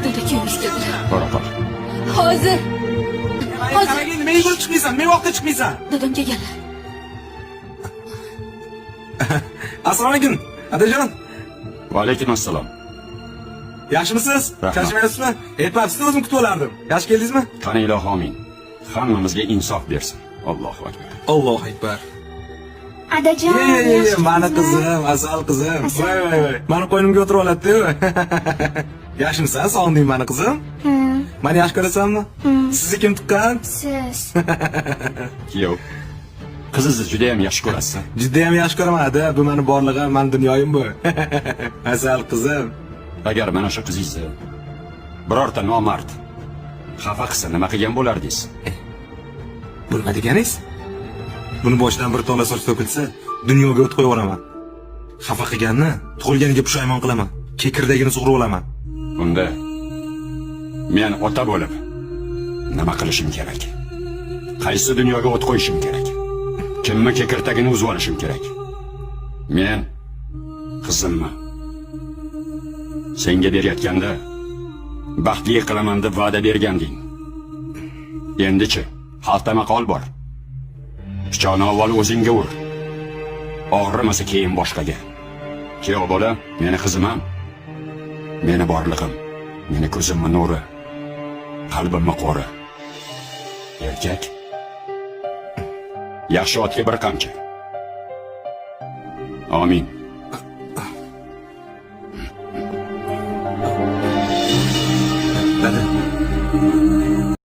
Dada kuyunishdilar. Bora qol. Hozir. Hozir nima yugurib chiqmaysan? Men vaqtda chiqmaysan. Dadam kelganlar. Assalomu alaykum, adajon. Va alaykum assalom. Yaxshimisiz? Rahmat. Charchamayapsizmi? Aytmabsiz, o'zim kutib olardim. Yaxshi keldingizmi? Qani ilohi amin. Hammamizga insof bersin. Allohu akbar. Allohu akbar. Adajon. Mani qizim, asal qizim. Voy. Mani qo'ynimga o'tirib oladi-ku. Yaxshimisan? Sog'inding mani qizim? Mani yaxshi ko'rasanmi? Sizni kim tuqqan? Siz. Kuyov. Qizingizni juda ham yaxshi ko'rasiz. Juda ham yaxshi ko'raman, ada. Bu meni borlig'im, meni dunyoyim bu. Asal qizim. Agar mana shu qizingizni birorta nomard xafa qilsa nima qilgan bo'lardingiz? Nima deganingiz? Buni boshidan bir tola soch to'kilsa, dunyoga o't qo'yib yuboraman. Xafa qilganni tug'ilganiga pushaymon qilaman. Kekirdagini sug'urib olaman. Unda men ota bo'lib nima qilishim kerak? Qaysi dunyoga o't qo'yishim kerak? Kimni kekirtagini uzib olishim kerak? Men qizimni senga berayotganda baxtli qilaman deb va'da berganding. Endi-chi, xaltama qol bor. Pichoqni avval o'zingga ur. Og'rimasa keyin boshqaga. Kuyov bola, meni qizimam. Meni borlig'im, meni ko'zimni nuri, qalbimni qo'ri. Erkak. Yaxshi otga bir qamchi. Amin.